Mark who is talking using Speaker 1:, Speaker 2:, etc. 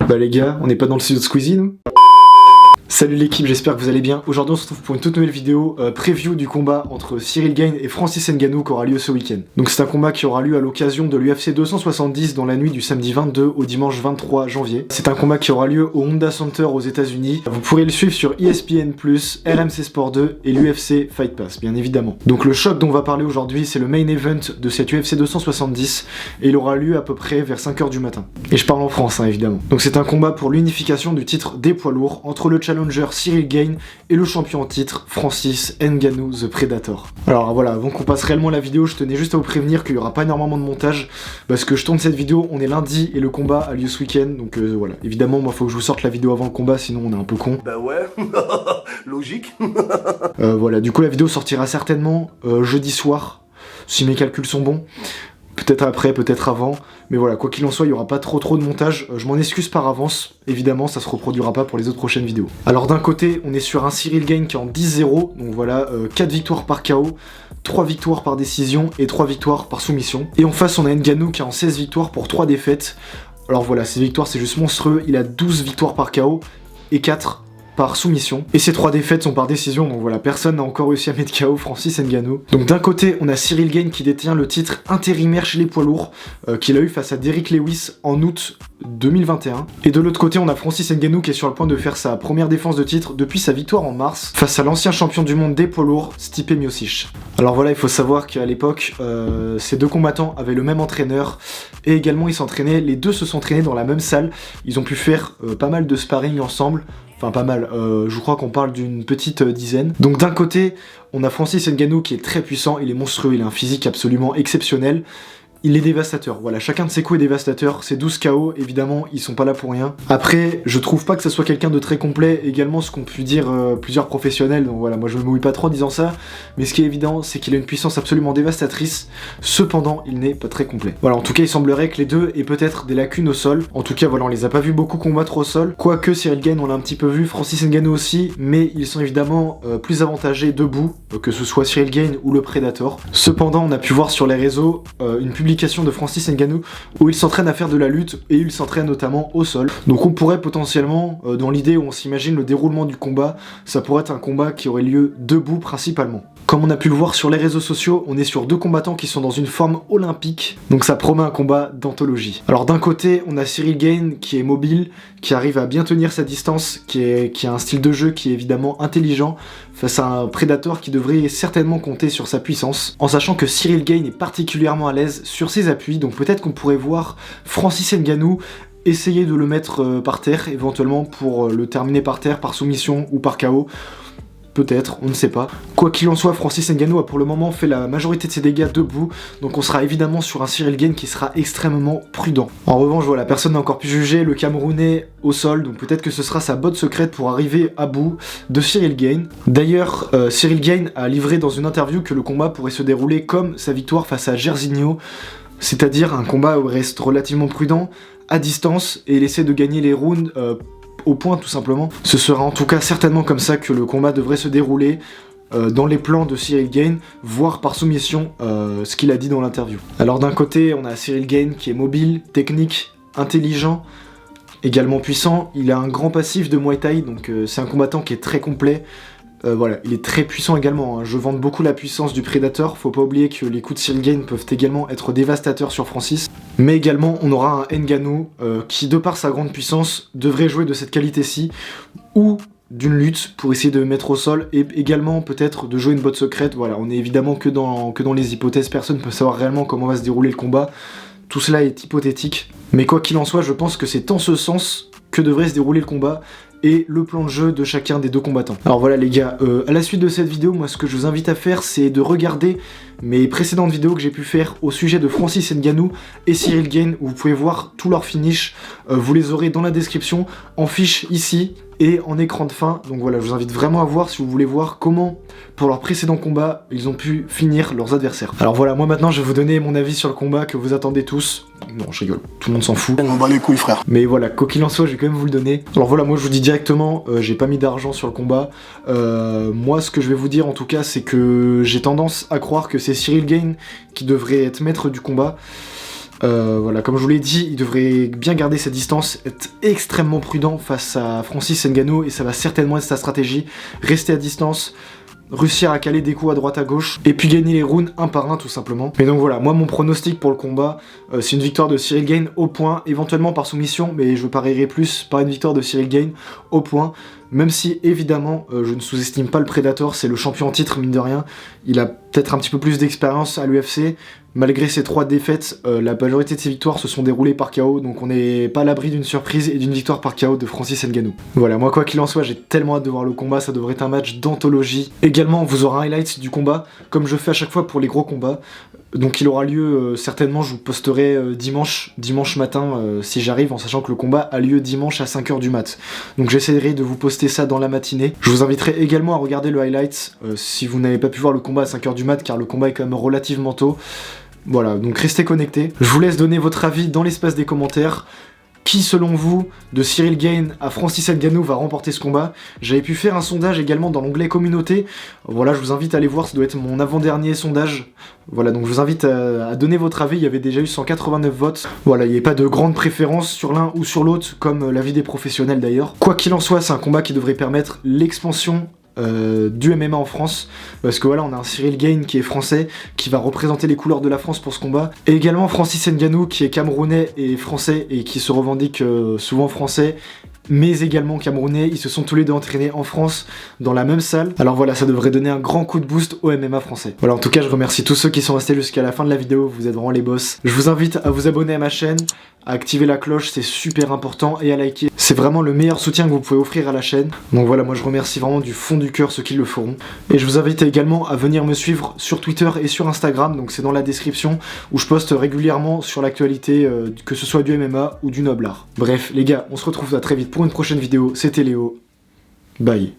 Speaker 1: Bah les gars, on n'est pas dans le studio de Squeezie nous? Salut l'équipe, j'espère que vous allez bien. Aujourd'hui on se retrouve pour une toute nouvelle vidéo preview du combat entre Ciryl Gane et Francis Ngannou qui aura lieu ce week-end. Donc c'est un combat qui aura lieu à l'occasion de l'UFC 270 dans la nuit du samedi 22 au dimanche 23 janvier. C'est un combat qui aura lieu au Honda Center aux États-Unis. Vous pourrez le suivre sur ESPN+, RMC Sport 2 et l'UFC Fight Pass bien évidemment. Donc le choc dont on va parler aujourd'hui c'est le main event de cette UFC 270 et il aura lieu à peu près vers 5h du matin. Et je parle en France évidemment. Donc c'est un combat pour l'unification du titre des poids lourds entre le challenger Ciryl Gane et le champion en titre Francis Ngannou The Predator. Alors voilà, avant qu'on passe réellement la vidéo, je tenais juste à vous prévenir qu'il n'y aura pas énormément de montage parce que je tourne cette vidéo, on est lundi et le combat a lieu ce week-end, donc voilà. Évidemment, moi faut que je vous sorte la vidéo avant le combat, sinon on est un peu con.
Speaker 2: Bah ouais, logique.
Speaker 1: Voilà, du coup la vidéo sortira certainement jeudi soir, si mes calculs sont bons. Peut-être après, peut-être avant, mais voilà, quoi qu'il en soit, il n'y aura pas trop de montage, je m'en excuse par avance, évidemment ça se reproduira pas pour les autres prochaines vidéos. Alors d'un côté, on est sur un Ciryl Gane qui est en 10-0, donc voilà, 4 victoires par KO, 3 victoires par décision et 3 victoires par soumission. Et en face, on a Ngannou qui est en 16 victoires pour 3 défaites. Alors voilà, ces victoires c'est juste monstrueux, il a 12 victoires par KO et 4 par soumission. Et ces 3 défaites sont par décision, donc voilà, personne n'a encore réussi à mettre KO Francis Ngannou. Donc d'un côté, on a Ciryl Gane qui détient le titre intérimaire chez les poids lourds, qu'il a eu face à Derrick Lewis en août 2021. Et de l'autre côté, on a Francis Ngannou qui est sur le point de faire sa première défense de titre depuis sa victoire en mars face à l'ancien champion du monde des poids lourds, Stipe Miocic. Alors voilà, il faut savoir qu'à l'époque, ces deux combattants avaient le même entraîneur et également ils s'entraînaient, les deux se sont entraînés dans la même salle. Ils ont pu faire pas mal de sparring ensemble. Enfin pas mal, je crois qu'on parle d'une petite dizaine. Donc d'un côté, on a Francis Ngannou qui est très puissant, il est monstrueux, il a un physique absolument exceptionnel. Il est dévastateur, voilà, chacun de ses coups est dévastateur, ces 12 KO, évidemment, ils sont pas là pour rien. Après, je trouve pas que ça soit quelqu'un de très complet, également ce qu'ont pu dire plusieurs professionnels, donc voilà, moi je me mouille pas trop en disant ça, mais ce qui est évident, c'est qu'il a une puissance absolument dévastatrice, cependant, il n'est pas très complet. Voilà, en tout cas, il semblerait que les deux aient peut-être des lacunes au sol, en tout cas, voilà, on les a pas vus beaucoup combattre au sol, quoique Ciryl Gane, on l'a un petit peu vu, Francis Ngannou aussi, mais ils sont évidemment plus avantagés debout, que ce soit Ciryl Gane ou le Predator. Cependant, on a pu voir sur les réseaux une publication de Francis Ngannou où il s'entraîne à faire de la lutte et il s'entraîne notamment au sol. Donc on pourrait potentiellement, dans l'idée où on s'imagine le déroulement du combat, ça pourrait être un combat qui aurait lieu debout principalement. Comme on a pu le voir sur les réseaux sociaux, on est sur deux combattants qui sont dans une forme olympique, donc ça promet un combat d'anthologie. Alors d'un côté, on a Ciryl Gane qui est mobile, qui arrive à bien tenir sa distance, qui a un style de jeu qui est évidemment intelligent, face à un Predator qui devrait certainement compter sur sa puissance, en sachant que Ciryl Gane est particulièrement à l'aise sur ses appuis, donc peut-être qu'on pourrait voir Francis Ngannou essayer de le mettre par terre, éventuellement pour le terminer par terre, par soumission ou par KO. Peut-être, on ne sait pas. Quoi qu'il en soit, Francis Ngannou a pour le moment fait la majorité de ses dégâts debout, donc on sera évidemment sur un Ciryl Gane qui sera extrêmement prudent. En revanche, voilà, personne n'a encore pu juger le Camerounais au sol, donc peut-être que ce sera sa botte secrète pour arriver à bout de Ciryl Gane. D'ailleurs, Ciryl Gane a livré dans une interview que le combat pourrait se dérouler comme sa victoire face à Jairzinho, c'est-à-dire un combat où il reste relativement prudent, à distance, et il essaie de gagner les rounds au point tout simplement. Ce sera en tout cas certainement comme ça que le combat devrait se dérouler dans les plans de Ciryl Gane, voire par soumission, ce qu'il a dit dans l'interview. Alors d'un côté, on a Ciryl Gane qui est mobile, technique, intelligent, également puissant. Il a un grand passif de Muay Thai, donc c'est un combattant qui est très complet. Voilà, il est très puissant également, hein. Je vante beaucoup la puissance du Predator, faut pas oublier que les coups de Ciryl Gane peuvent également être dévastateurs sur Francis. Mais également, on aura un Ngannou qui, de par sa grande puissance, devrait jouer de cette qualité-ci, ou d'une lutte pour essayer de mettre au sol, et également peut-être de jouer une botte secrète. Voilà, on est évidemment que dans les hypothèses, personne ne peut savoir réellement comment va se dérouler le combat, tout cela est hypothétique. Mais quoi qu'il en soit, je pense que c'est en ce sens que devrait se dérouler le combat, et le plan de jeu de chacun des deux combattants. Alors voilà les gars, à la suite de cette vidéo, moi ce que je vous invite à faire, c'est de regarder mes précédentes vidéos que j'ai pu faire au sujet de Francis Ngannou et Ciryl Gane, où vous pouvez voir tous leurs finishes, vous les aurez dans la description, en fiche ici, et en écran de fin. Donc voilà, je vous invite vraiment à voir si vous voulez voir comment, pour leurs précédents combats, ils ont pu finir leurs adversaires. Alors voilà, moi maintenant je vais vous donner mon avis sur le combat que vous attendez tous. Non, je rigole, tout le monde s'en fout.
Speaker 2: On bat les couilles, frère.
Speaker 1: Mais voilà, quoi qu'il en soit, je vais quand même vous le donner. Alors voilà, moi je vous dis directement, j'ai pas mis d'argent sur le combat. Moi, ce que je vais vous dire en tout cas, c'est que j'ai tendance à croire que c'est Ciryl Gane qui devrait être maître du combat. Voilà, comme je vous l'ai dit, il devrait bien garder sa distance, être extrêmement prudent face à Francis Ngannou, et ça va certainement être sa stratégie. Rester à distance, réussir à caler des coups à droite à gauche, et puis gagner les rounds un par un tout simplement. Mais donc voilà, moi mon pronostic pour le combat, c'est une victoire de Cyril Gane au point, éventuellement par soumission, mais je parierais plus par une victoire de Cyril Gane au point. Même si évidemment je ne sous-estime pas le Predator, c'est le champion en titre mine de rien, il a peut-être un petit peu plus d'expérience à l'UFC, malgré ses 3 défaites, la majorité de ses victoires se sont déroulées par KO, donc on n'est pas à l'abri d'une surprise et d'une victoire par KO de Francis Ngannou. Voilà, moi quoi qu'il en soit, j'ai tellement hâte de voir le combat, ça devrait être un match d'anthologie. Également, vous aurez un highlight du combat, comme je fais à chaque fois pour les gros combats, donc il aura lieu certainement, je vous posterai dimanche matin si j'arrive, en sachant que le combat a lieu dimanche à 5h du mat. Donc j'essaierai de vous poster ça dans la matinée. Je vous inviterai également à regarder le highlight si vous n'avez pas pu voir le combat à 5h du mat, car le combat est quand même relativement tôt. Voilà, donc restez connectés. Je vous laisse donner votre avis dans l'espace des commentaires. Qui, selon vous, de Cyril Gane à Francis Ngannou va remporter ce combat? J'avais pu faire un sondage également dans l'onglet communauté. Voilà, je vous invite à aller voir, ça doit être mon avant-dernier sondage. Voilà, donc je vous invite à donner votre avis. Il y avait déjà eu 189 votes. Voilà, il n'y a pas de grande préférence sur l'un ou sur l'autre, comme l'avis des professionnels d'ailleurs. Quoi qu'il en soit, c'est un combat qui devrait permettre l'expansion du MMA en France, parce que voilà, on a un Cyril Gane qui est français, qui va représenter les couleurs de la France pour ce combat, et également Francis Ngannou qui est camerounais et français, et qui se revendique souvent français, mais également camerounais. Ils se sont tous les deux entraînés en France, dans la même salle. Alors voilà, ça devrait donner un grand coup de boost au MMA français. Voilà, en tout cas, je remercie tous ceux qui sont restés jusqu'à la fin de la vidéo, vous êtes vraiment les boss. Je vous invite à vous abonner à ma chaîne, à activer la cloche, c'est super important, et à liker. C'est vraiment le meilleur soutien que vous pouvez offrir à la chaîne. Donc voilà, moi je remercie vraiment du fond du cœur ceux qui le feront. Et je vous invite également à venir me suivre sur Twitter et sur Instagram, donc c'est dans la description, où je poste régulièrement sur l'actualité, que ce soit du MMA ou du noble art. Bref, les gars, on se retrouve à très vite pour une prochaine vidéo. C'était Léo. Bye.